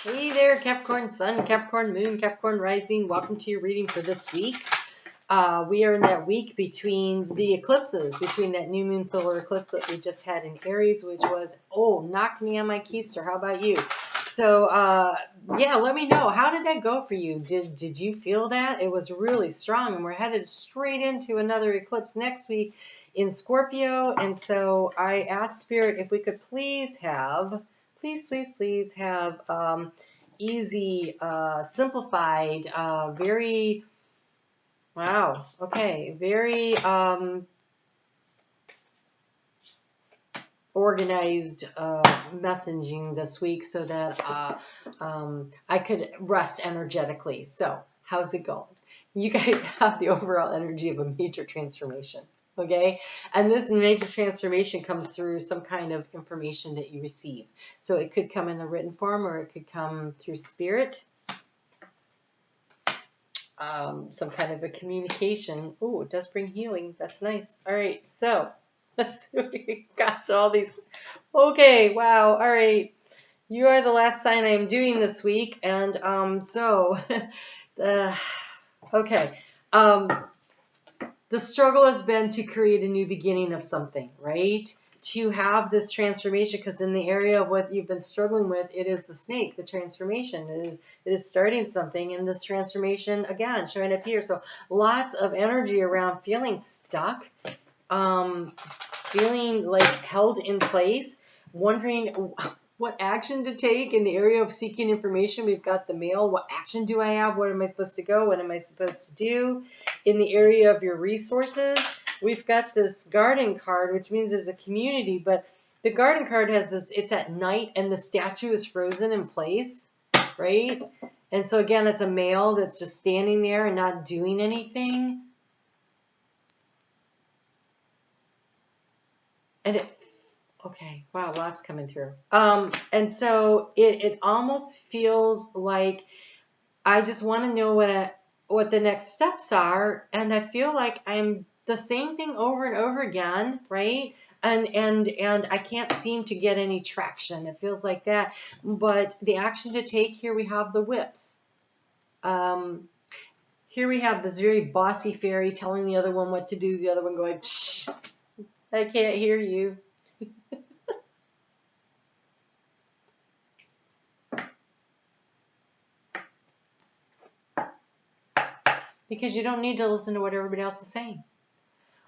Hey there, Capricorn Sun, Capricorn Moon, Capricorn Rising. Welcome to your reading for this week. We are in that week between the eclipses, between that new moon solar eclipse that we just had in Aries, which was, knocked me on my keister. How about you? So, yeah, let me know. How did that go for you? Did you feel that? It was really strong, and we're headed straight into another eclipse next week in Scorpio. And so I asked Spirit if we could please have easy, simplified, very, wow, okay, very organized messaging this week so that I could rest energetically. So, how's it going? You guys have the overall energy of a major transformation. Okay, and this major transformation comes through some kind of information that you receive. So it could come in a written form, or it could come through spirit, some kind of a communication. Oh, it does bring healing. That's nice. All right, so let's see what we got all these. Okay, wow. All right, you are the last sign I am doing this week, and okay. The struggle has been to create a new beginning of something, right? To have this transformation, because in the area of what you've been struggling with, it is the snake, the transformation. It is starting something, and this transformation, again, showing up here. So lots of energy around feeling stuck, feeling like held in place, wondering what action to take in the area of seeking information. We've got the male. What action do I have? What am I supposed to go? What am I supposed to do? In the area of your resources, we've got this garden card, which means there's a community, but the garden card has this, it's at night and the statue is frozen in place, right? And so again, it's a male that's just standing there and not doing anything. And okay, wow, lots coming through. And so it almost feels like I just want to know what the next steps are, and I feel like I'm the same thing over and over again, right? And I can't seem to get any traction. It feels like that. But the action to take, here we have the whips. Here we have this very bossy fairy telling the other one what to do, the other one going, shh, I can't hear you. Because you don't need to listen to what everybody else is saying.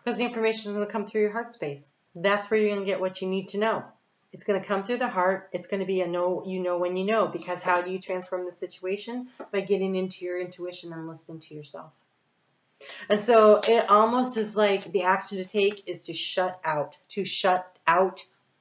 Because the information is going to come through your heart space. That's where you're going to get what you need to know. It's going to come through the heart. It's going to be a know, you know when you know. Because how do you transform the situation? By getting into your intuition and listening to yourself. And so it almost is like the action to take is to shut out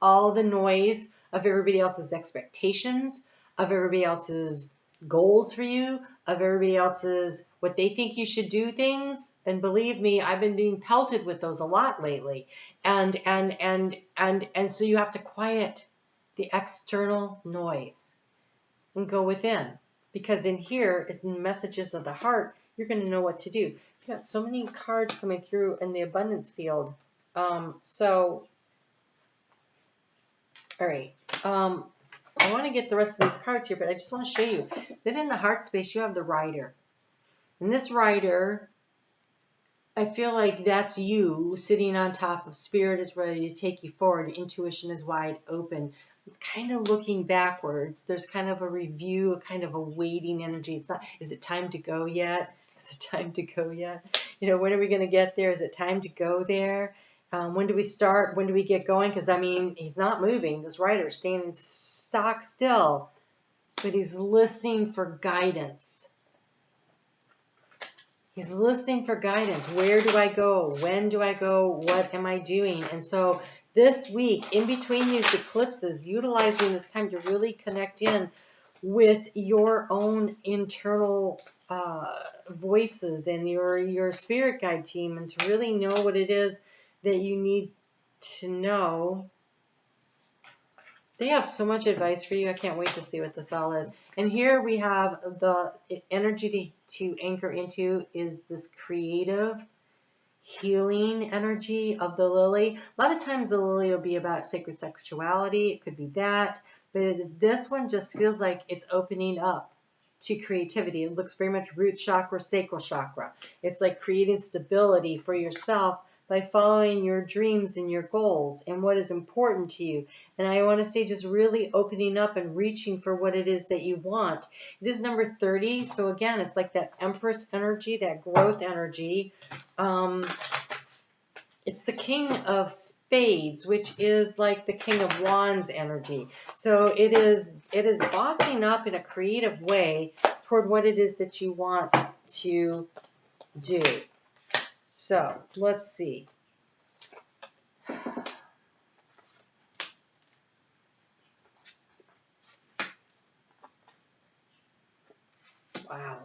all the noise of everybody else's expectations, of everybody else's goals for you, of everybody else's what they think you should do things. And believe me, I've been being pelted with those a lot lately. And so you have to quiet the external noise and go within. Because in here is the messages of the heart. You're going to know what to do. You've got so many cards coming through in the abundance field. All right. I want to get the rest of these cards here, but I just want to show you that in the heart space, you have the rider. And this rider, I feel like that's you sitting on top of spirit is ready to take you forward. Intuition is wide open. It's kind of looking backwards. There's kind of a review, a kind of a waiting energy. It's not, is it time to go yet? Is it time to go yet? You know, when are we going to get there? Is it time to go there? When do we start? When do we get going? Because, I mean, he's not moving. This rider's standing stock still, but he's listening for guidance. He's listening for guidance. Where do I go? When do I go? What am I doing? And so this week, in between these eclipses, utilizing this time to really connect in with your own internal voices and your spirit guide team, and to really know what it is that you need to know. They have so much advice for you. I can't wait to see what this all is. And here we have the energy to anchor into is this creative healing energy of the lily. A lot of times the lily will be about sacred sexuality. It could be that. But this one just feels like it's opening up to creativity. It looks very much root chakra, sacral chakra. It's like creating stability for yourself by following your dreams and your goals and what is important to you. And I want to say just really opening up and reaching for what it is that you want. It is number 30. So again, it's like that Empress energy, that growth energy. It's the King of Spades, which is like the King of Wands energy. So it is bossing up in a creative way toward what it is that you want to do. So let's see. Wow.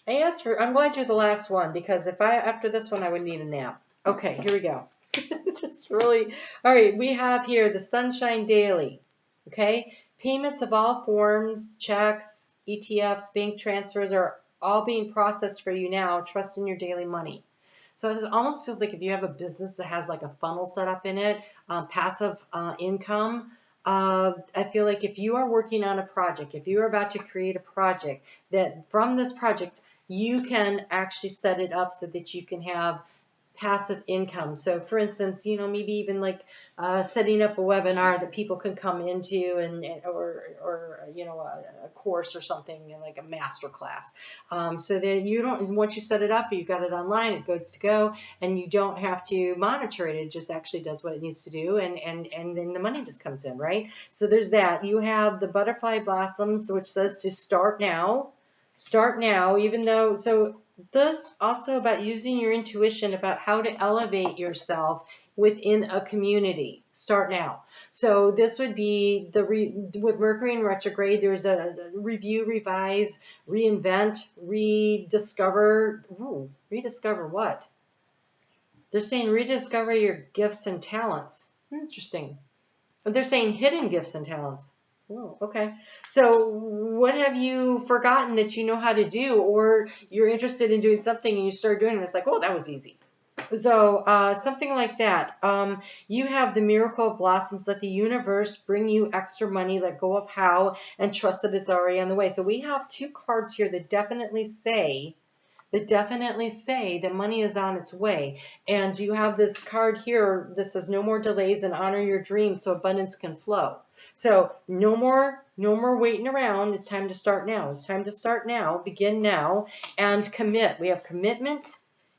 I'm glad you're the last one, because after this one, I would need a nap. Okay, here we go. It's just really, all right, we have here the Sunshine Daily, okay? Payments of all forms, checks, ETFs, bank transfers are all being processed for you now. Trust in your daily money. So this almost feels like if you have a business that has like a funnel set up in it, passive income, I feel like if you are working on a project, if you are about to create a project, that from this project, you can actually set it up so that you can have passive income. So for instance, maybe even like setting up a webinar that people can come into or a course or something, like a master class. So that you don't, once you set it up, you've got it online, it goes to go, and you don't have to monitor it. It just actually does what it needs to do, and then the money just comes in, right? So there's that. You have the Butterfly Blossoms, which says to start now. Start now, even though, so this also about using your intuition about how to elevate yourself within a community. Start now. So this would be with Mercury in retrograde, there's a review, revise, reinvent, rediscover. Ooh, rediscover what? They're saying rediscover your gifts and talents. Interesting. They're saying hidden gifts and talents. Oh, okay. So what have you forgotten that you know how to do, or you're interested in doing something and you start doing it and it's like, oh, that was easy. So something like that. You have the Miracle of Blossoms. Let the universe bring you extra money. Let go of how and trust that it's already on the way. So we have two cards here that definitely say that money is on its way. And you have this card here that says no more delays and honor your dreams so abundance can flow. So no more waiting around. It's time to start now. It's time to start now. Begin now and commit. We have commitment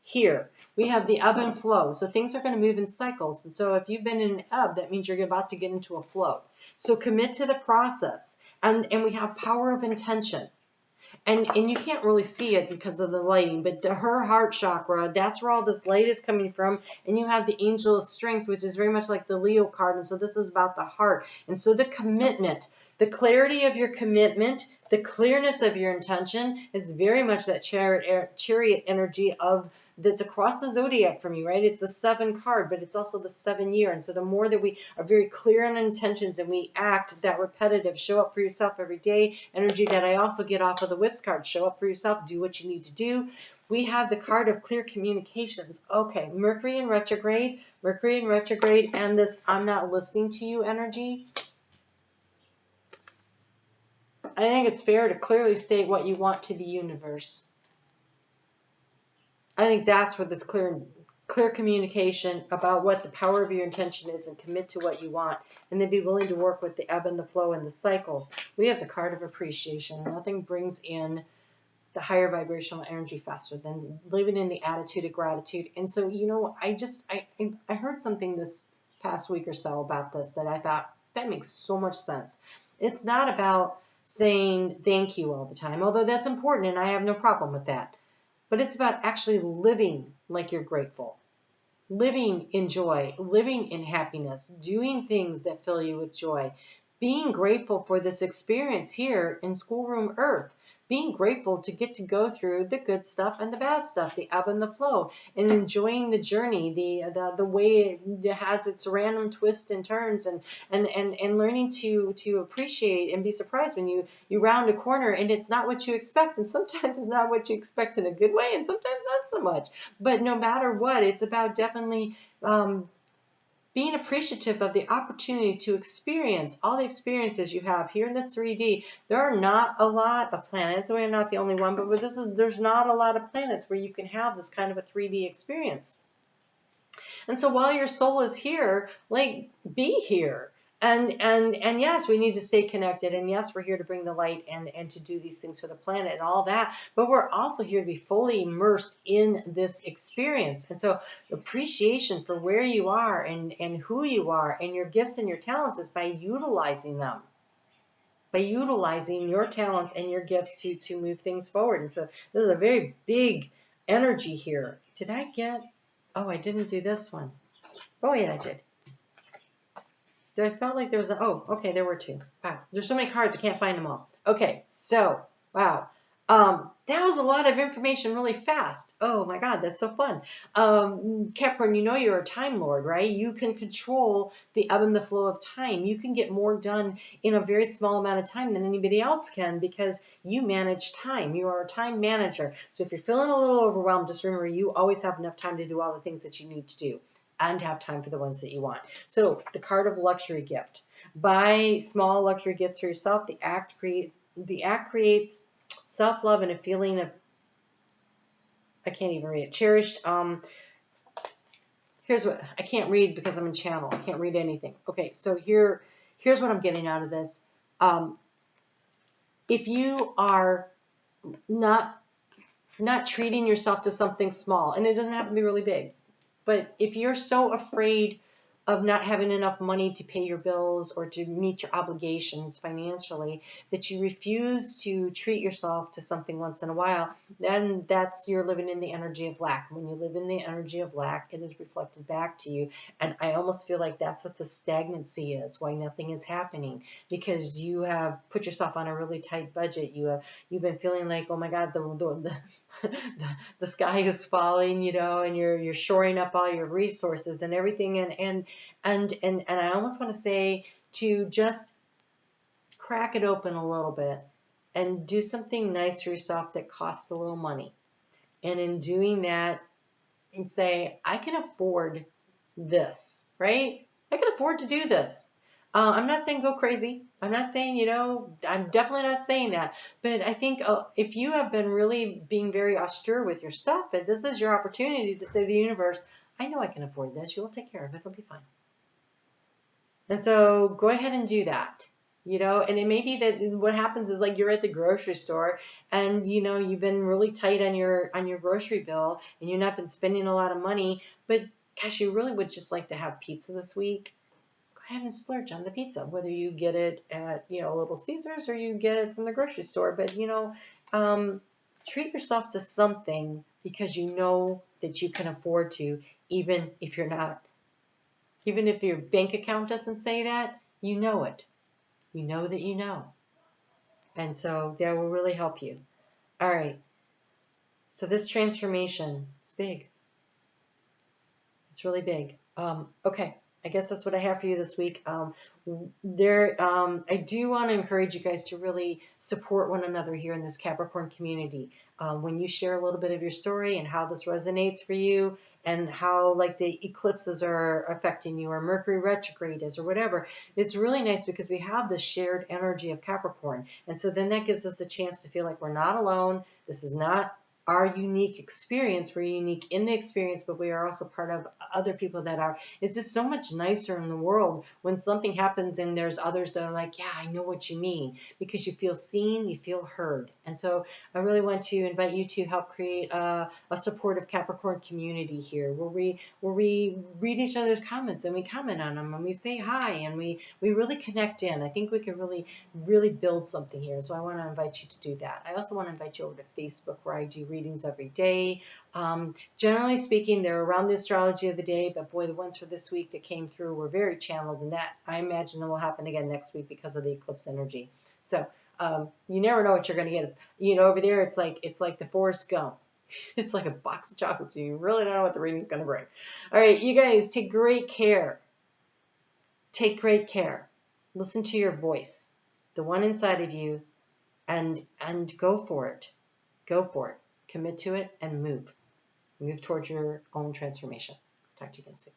here. We have the ebb and flow. So things are going to move in cycles. And so if you've been in an ebb, that means you're about to get into a flow. So commit to the process. And we have power of intention. And you can't really see it because of the lighting, but her heart chakra, that's where all this light is coming from. And you have the Angel of Strength, which is very much like the Leo card. And so this is about the heart. And so the commitment, the clarity of your commitment, the clearness of your intention is very much that chariot energy that's across the zodiac from you, right? It's the 7 card, but it's also the 7 year. And so the more that we are very clear in intentions and we act that repetitive, show up for yourself every day energy that I also get off of the Whips card, show up for yourself, do what you need to do. We have the card of clear communications. Okay, Mercury in retrograde, and this I'm not listening to you energy. I think it's fair to clearly state what you want to the universe. I think that's where this clear communication about what the power of your intention is, and commit to what you want, and then be willing to work with the ebb and the flow and the cycles. We have the card of appreciation. Nothing brings in the higher vibrational energy faster than living in the attitude of gratitude. And so, I heard something this past week or so about this that I thought that makes so much sense. It's not about saying thank you all the time, although that's important and I have no problem with that. But it's about actually living like you're grateful, living in joy, living in happiness, doing things that fill you with joy, being grateful for this experience here in Schoolroom Earth, being grateful to get to go through the good stuff and the bad stuff, the ebb and the flow, and enjoying the journey, the way it has its random twists and turns, and learning to appreciate and be surprised when you round a corner and it's not what you expect, and sometimes it's not what you expect in a good way, and sometimes not so much. But no matter what, it's about definitely being appreciative of the opportunity to experience all the experiences you have here in the 3D. There are not a lot of planets. We're not the only one, but there's not a lot of planets where you can have this kind of a 3D experience. And so while your soul is here, like, be here. And yes, we need to stay connected. And yes, we're here to bring the light and to do these things for the planet and all that. But we're also here to be fully immersed in this experience. And so appreciation for where you are and who you are and your gifts and your talents is by utilizing them. By utilizing your talents and your gifts to move things forward. And so this is a very big energy here. Did I get... Oh, I didn't do this one. Oh, yeah, I did. I felt like there was a... Oh, okay, there were two. Wow, there's so many cards, I can't find them all. Okay, so, wow. That was a lot of information really fast. Oh, my God, that's so fun. Capricorn, you know you're a Time Lord, right? You can control the ebb and the flow of time. You can get more done in a very small amount of time than anybody else can because you manage time. You are a time manager. So if you're feeling a little overwhelmed, just remember you always have enough time to do all the things that you need to do and have time for the ones that you want. So the card of luxury gift. Buy small luxury gifts for yourself. The act creates self-love and a feeling of, I can't even read it, cherished. Here's what, I can't read because I'm in channel. I can't read anything. Okay, so here's what I'm getting out of this. If you are not treating yourself to something small, and it doesn't have to be really big, but if you're so afraid of not having enough money to pay your bills or to meet your obligations financially, that you refuse to treat yourself to something once in a while, then you're living in the energy of lack. When you live in the energy of lack, it is reflected back to you. And I almost feel like that's what the stagnancy is, why nothing is happening, because you have put yourself on a really tight budget. You've been feeling like, oh my God, the sky is falling, and you're shoring up all your resources and everything, and I almost want to say to just crack it open a little bit and do something nice for yourself that costs a little money. And in doing that, and say, I can afford this, right? I can afford to do this. I'm not saying go crazy. I'm not saying, I'm definitely not saying that. But I think if you have been really being very austere with your stuff, and this is your opportunity to say to the universe, I know I can afford this. You'll take care of it. It'll be fine. And so go ahead and do that, and it may be that what happens is like you're at the grocery store and, you've been really tight on your grocery bill and you've not been spending a lot of money, but gosh, you really would just like to have pizza this week. Go ahead and splurge on the pizza, whether you get it at, Little Caesars or you get it from the grocery store. But, treat yourself to something because you know that you can afford to, even if you're not. Even if your bank account doesn't say that, you know it. You know that you know. And so that will really help you. All right. So this transformation, it's big. It's really big. Okay. I guess that's what I have for you this week. I do want to encourage you guys to really support one another here in this Capricorn community. When you share a little bit of your story and how this resonates for you and how like the eclipses are affecting you or Mercury retrograde is or whatever, it's really nice because we have this shared energy of Capricorn. And so then that gives us a chance to feel like we're not alone. This is not our unique experience. We're unique in the experience, but we are also part of other people that are. It's just so much nicer in the world when something happens and there's others that are like, yeah, I know what you mean, because you feel seen, you feel heard. And so I really want to invite you to help create a supportive Capricorn community here where we read each other's comments and we comment on them and we say hi and we really connect in. I think we can really build something here. So I want to invite you to do that. I also want to invite you over to Facebook where I do readings every day. Generally speaking, they're around the astrology of the day, but boy, the ones for this week that came through were very channeled, and that I imagine will happen again next week because of the eclipse energy. So you never know what you're going to get. Over there, it's like the Forrest Gump. It's like a box of chocolates. You really don't know what the reading's going to bring. All right, you guys, take great care. Take great care. Listen to your voice, the one inside of you, and go for it. Go for it. Commit to it and move. Move towards your own transformation. Talk to you again soon.